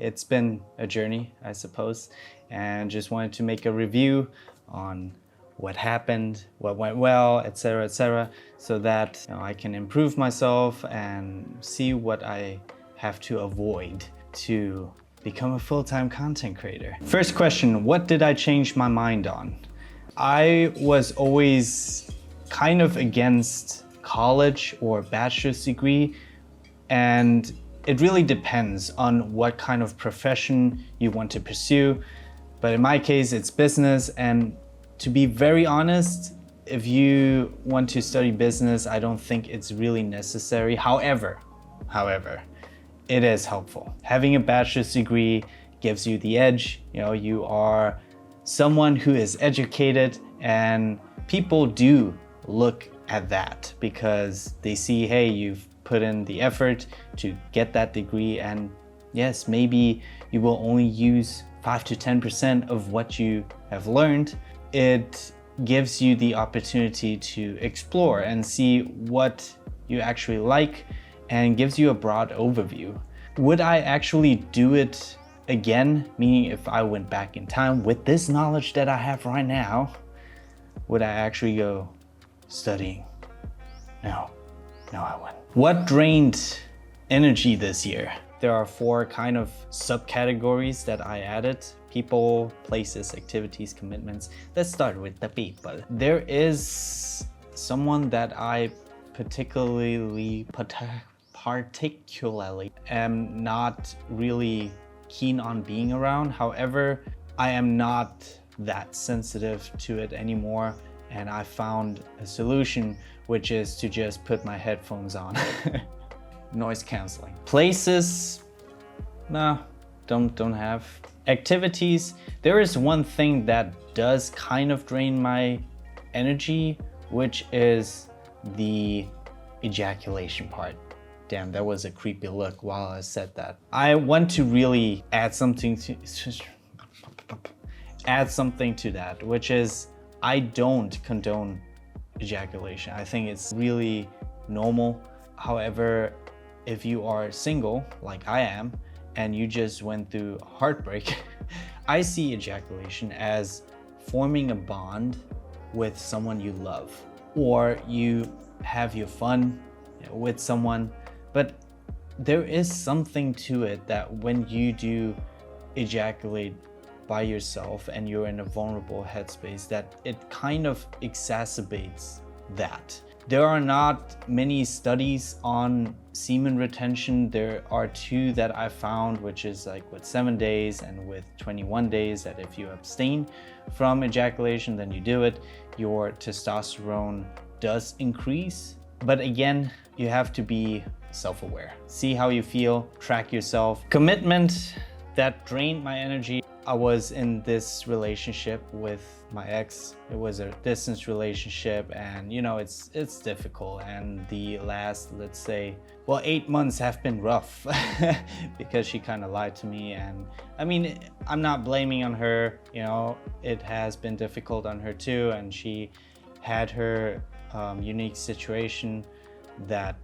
It's been a journey, I suppose, and just wanted to make a review on what happened, what went well, etc., so that I can improve myself and see what I have to avoid to become a full-time content creator. First question, what did I change my mind on? I was always kind of against college or bachelor's degree, and it really depends on what kind of profession you want to pursue. But in my case, it's business. And to be very honest, if you want to study business, I don't think it's really necessary. However, it is helpful. Having a bachelor's degree gives you the edge. You are someone who is educated, and people do look at that because they see, hey, you've put in the effort to get that degree, and yes, maybe you will only use 5 to 10% of what you have learned. It gives you the opportunity to explore and see what you actually like and gives you a broad overview. Would I actually do it again? Meaning, if I went back in time with this knowledge that I have right now, would I actually go studying? No, I wouldn't. What drained energy this year? There are 4 kind of subcategories that I added: people, places, activities, commitments. Let's start with the people. There is someone that I particularly am not really keen on being around. However, I am not that sensitive to it anymore, and I found a solution, which is to just put my headphones on. Noise canceling. Places, no, don't have. Activities, there is one thing that does kind of drain my energy, which is the ejaculation part. Damn, that was a creepy look while I said that. I want to really add something to that, which is I don't condone ejaculation. I think it's really normal. However, if you are single, like I am, and you just went through heartbreak, I see ejaculation as forming a bond with someone you love, or you have your fun with someone. But there is something to it that when you do ejaculate by yourself and you're in a vulnerable headspace, that it kind of exacerbates that. There are not many studies on semen retention. There are 2 that I found, which is like with 7 days and with 21 days, that if you abstain from ejaculation, then you do it, your testosterone does increase. But again, you have to be self-aware. See how you feel, track yourself. Commitment, that drained my energy. I was in this relationship with my ex. It was a distance relationship, and it's difficult, and the last, let's say, 8 months have been rough because she kind of lied to me. And I mean, I'm not blaming on her, it has been difficult on her too, and she had her unique situation that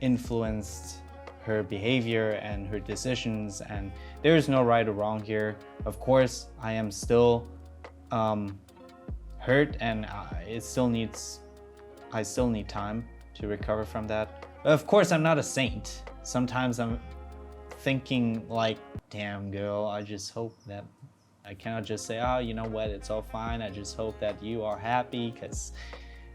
influenced her behavior and her decisions, and there is no right or wrong here. Of course, I am still hurt, and I still need time to recover from that. But of course, I'm not a saint. Sometimes I'm thinking like, damn girl, I just hope that I cannot just say, oh, you know what, it's all fine. I just hope that you are happy, because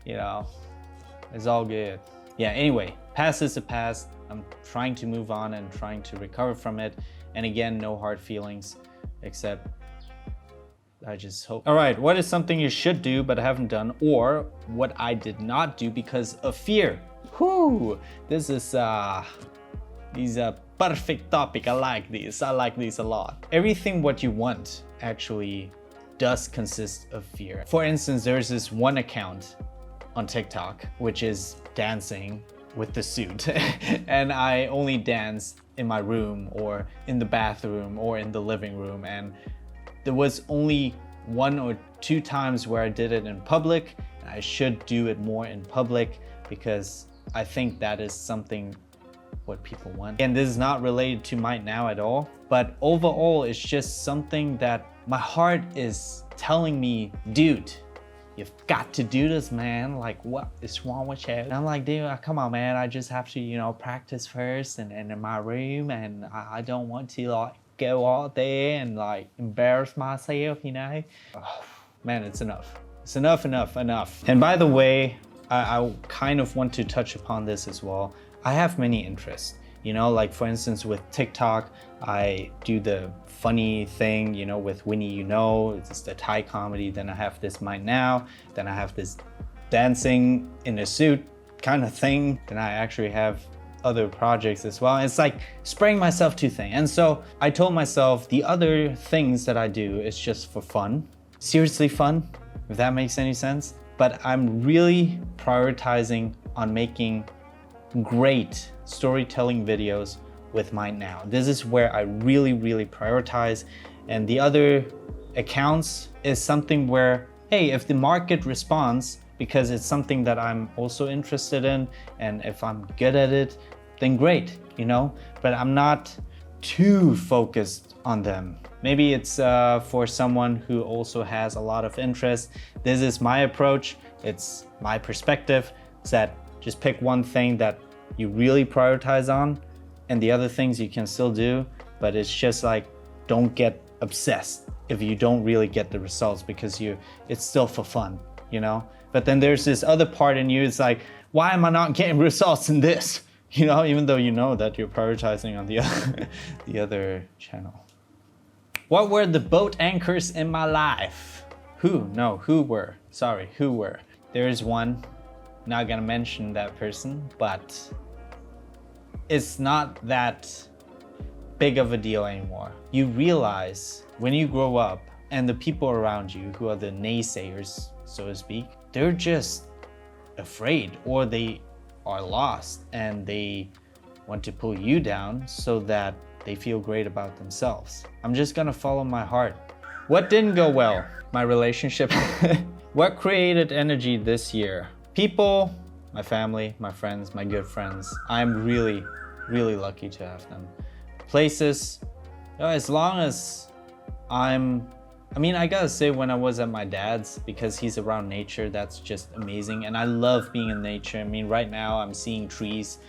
it's all good. Yeah, anyway, past is the past. I'm trying to move on and trying to recover from it. And again, no hard feelings, except I just hope. All right, what is something you should do but haven't done, or what I did not do because of fear? Whoo, this is a perfect topic. I like these a lot. Everything what you want actually does consist of fear. For instance, there's this one account on TikTok, which is dancing with the suit. And I only dance in my room or in the bathroom or in the living room. And there was only 1 or 2 times where I did it in public. I should do it more in public, because I think that is something what people want. And this is not related to Might Now at all, but overall, it's just something that my heart is telling me, dude, you've got to do this, man. Like, what is wrong with you? And I'm like, dude, come on, man. I just have to, you know, practice first and in my room, and I don't want to like go out there and like embarrass myself, you know? Oh, man, it's enough. It's enough. And by the way, I kind of want to touch upon this as well. I have many interests, you know, like for instance with TikTok, I do the funny thing, you know, with Winnie, you know, it's the Thai comedy. Then I have this Might Now. Then I have this dancing in a suit kind of thing. Then I actually have other projects as well. It's like spreading myself too thin. And so I told myself the other things that I do is just for fun, seriously fun, if that makes any sense. But I'm really prioritizing on making great storytelling videos with Might Now. This is where I really prioritize. And the other accounts is something where, hey, if the market responds, because it's something that I'm also interested in, and if I'm good at it, then great, you know? But I'm not too focused on them. Maybe it's for someone who also has a lot of interest. This is my approach. It's my perspective. It's that just pick one thing that you really prioritize on, and the other things you can still do, but it's just like, don't get obsessed if you don't really get the results, because it's still for fun, you know? But then there's this other part in you, it's like, why am I not getting results in this? You know, even though you know that you're prioritizing on the other channel. What were the boat anchors in my life? Who were? There is one, not gonna mention that person, but it's not that big of a deal anymore. You realize when you grow up and the people around you who are the naysayers, so to speak, they're just afraid, or they are lost and they want to pull you down so that they feel great about themselves. I'm just gonna follow my heart. What didn't go well? My relationship. What created energy this year? People, my family, my friends, my good friends. I'm really lucky to have them. Places, as long as I gotta say, when I was at my dad's, because he's around nature, that's just amazing. And I love being in nature. I mean, right now I'm seeing trees.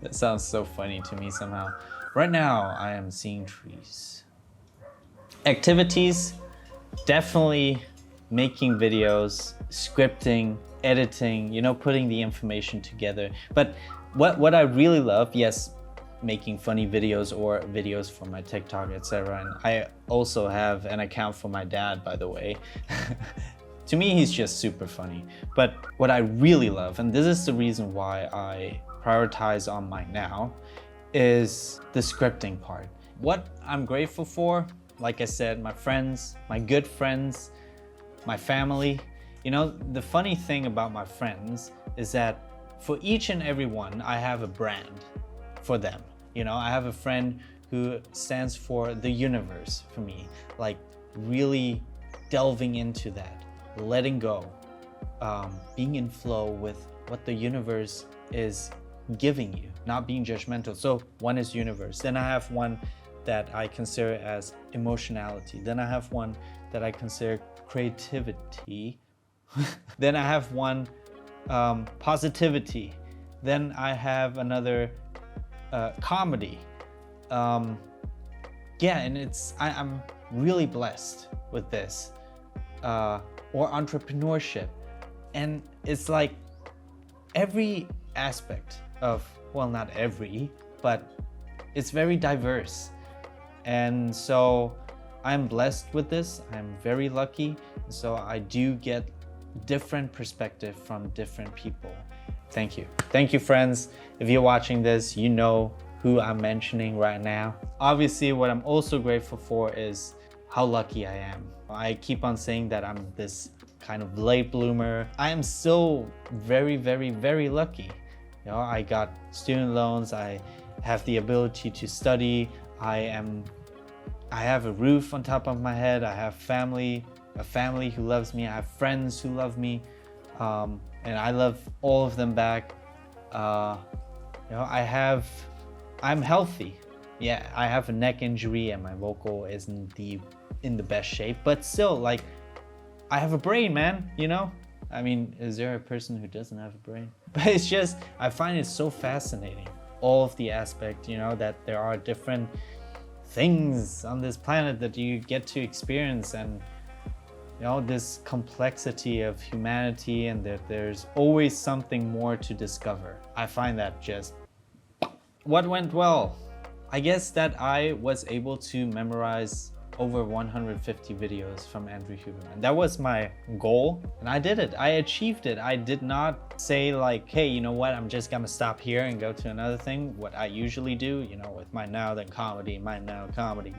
That sounds so funny to me somehow. Right now I am seeing trees. Activities, definitely making videos, scripting, editing, you know, putting the information together. But what I really love, yes, making funny videos or videos for my TikTok, etc. And I also have an account for my dad, by the way. To me, he's just super funny. But what I really love, and this is the reason why I prioritize on Might Now, is the scripting part. What I'm grateful for, like I said, my friends, my good friends, my family. You know, the funny thing about my friends is that for each and every one, I have a brand for them. You know, I have a friend who stands for the universe for me, like really delving into that, letting go, being in flow with what the universe is giving you, not being judgmental. So one is universe. Then I have one that I consider as emotionality. Then I have one that I consider creativity. Then I have one positivity. Then I have another comedy. Yeah, and I'm really blessed with this. Or entrepreneurship. And it's like every aspect of, well, not every, but it's very diverse. And so I'm blessed with this. I'm very lucky. So I do get different perspective from different people. Thank you. Thank you, friends. If you're watching this, you know who I'm mentioning right now. Obviously, what I'm also grateful for is how lucky I am. I keep on saying that I'm this kind of late bloomer. I am still very lucky. You know, I got student loans. I have the ability to study. I have a roof on top of my head. I have a family who loves me. I have friends who love me. And I love all of them back. You know, I'm healthy. Yeah, I have a neck injury and my vocal isn't in the best shape, but still, like, I have a brain, man, you know? I mean, is there a person who doesn't have a brain? But it's just, I find it so fascinating, all of the aspect, you know, that there are different things on this planet that you get to experience, and you know, this complexity of humanity, and that there's always something more to discover. I find that just... What went well? I guess that I was able to memorize over 150 videos from Andrew Huberman. That was my goal, and I did it. I achieved it. I did not say like, hey, you know what, I'm just gonna stop here and go to another thing, what I usually do, you know, with my Now Then Comedy, my Now Comedy.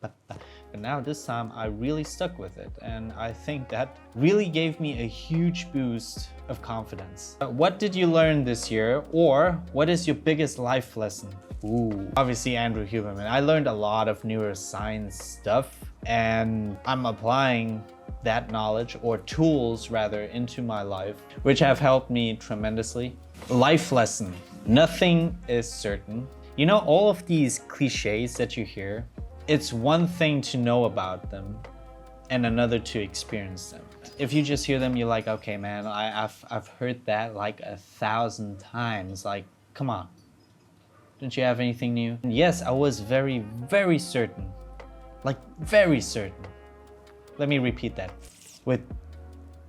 But now this time I really stuck with it, and I think that really gave me a huge boost of confidence. What did you learn this year, or what is your biggest life lesson? Ooh, obviously Andrew Huberman. I learned a lot of neuroscience stuff, and I'm applying that knowledge, or tools rather, into my life, which have helped me tremendously. Life lesson: nothing is certain. You know, all of these cliches that you hear, it's one thing to know about them and another to experience them. If you just hear them, you're like, okay, man, I've heard that like 1,000 times. Like, come on. Don't you have anything new? And yes, I was very, very certain. Like, very certain. Let me repeat that. With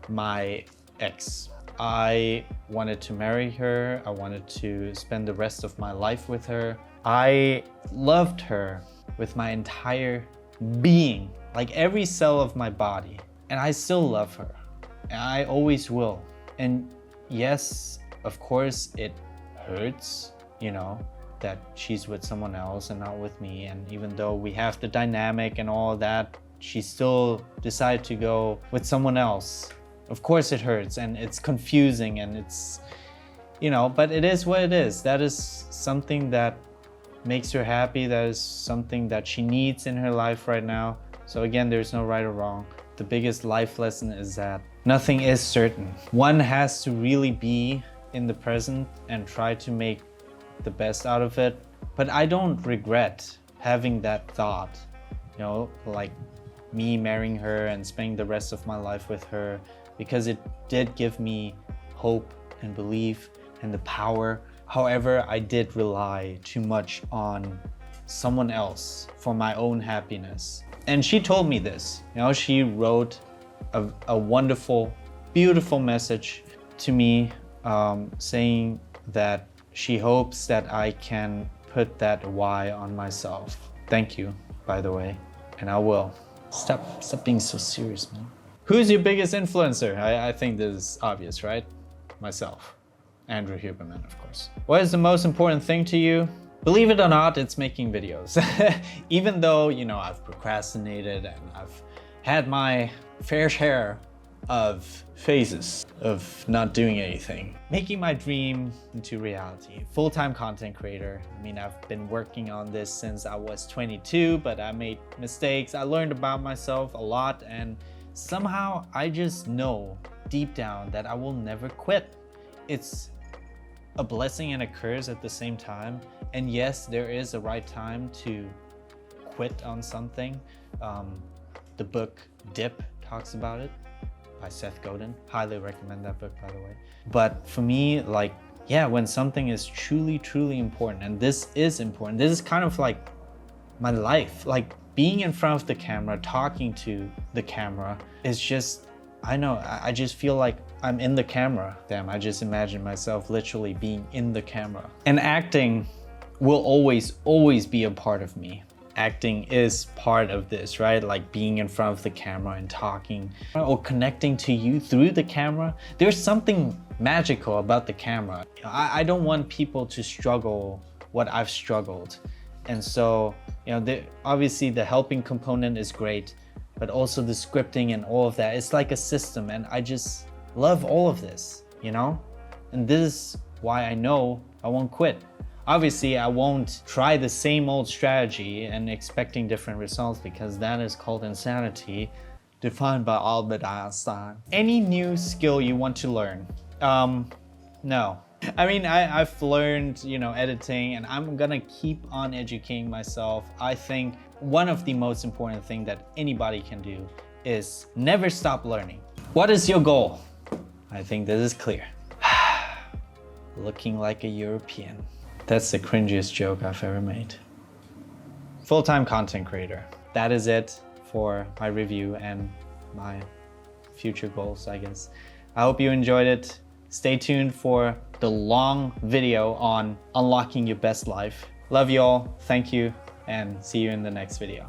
my ex, I wanted to marry her. I wanted to spend the rest of my life with her. I loved her with my entire being, like every cell of my body. And I still love her. And I always will. And yes, of course, it hurts, you know, that she's with someone else and not with me. And even though we have the dynamic and all that, she still decided to go with someone else. Of course it hurts, and it's confusing, and it's, you know, but it is what it is. That is something that makes her happy. That is something that she needs in her life right now. So again, there's no right or wrong. The biggest life lesson is that nothing is certain. One has to really be in the present and try to make the best out of it. But I don't regret having that thought, you know, like me marrying her and spending the rest of my life with her, because it did give me hope and belief and the power. However, I did rely too much on someone else for my own happiness. And she told me this, you know, she wrote a wonderful, beautiful message to me, saying that she hopes that I can put that why on myself. Thank you, by the way, and I will. Stop being so serious, man. Who's your biggest influencer? I think this is obvious, right? Myself. Andrew Huberman, of course. What is the most important thing to you? Believe it or not, it's making videos. Even though, you know, I've procrastinated and I've had my fair share of phases of not doing anything. Making my dream into reality. Full-time content creator. I mean, I've been working on this since I was 22, but I made mistakes. I learned about myself a lot, and somehow I just know deep down that I will never quit. It's a blessing and a curse at the same time. And yes, there is a right time to quit on something. The book Dip talks about it, by Seth Godin. Highly recommend that book, by the way. But for me, like, yeah, when something is truly, truly important, and this is important, this is kind of like my life. Like, being in front of the camera, talking to the camera is just, I know, I just feel like I'm in the camera. Damn, I just imagine myself literally being in the camera. And acting will always be a part of me. Acting is part of this, right? Like being in front of the camera and talking, or connecting to you through the camera. There's something magical about the camera. I don't want people to struggle what I've struggled. And so, you know, obviously the helping component is great, but also the scripting and all of that. It's like a system, and I just love all of this, you know? And this is why I know I won't quit. Obviously, I won't try the same old strategy and expecting different results, because that is called insanity, defined by Albert Einstein. Any new skill you want to learn? No. I mean, I've learned, editing, and I'm gonna keep on educating myself. I think one of the most important thing that anybody can do is never stop learning. What is your goal? I think this is clear. Looking like a European. That's the cringiest joke I've ever made. Full-time content creator. That is it for my review and my future goals, I guess. I hope you enjoyed it. Stay tuned for the long video on unlocking your best life. Love you all, thank you, and see you in the next video.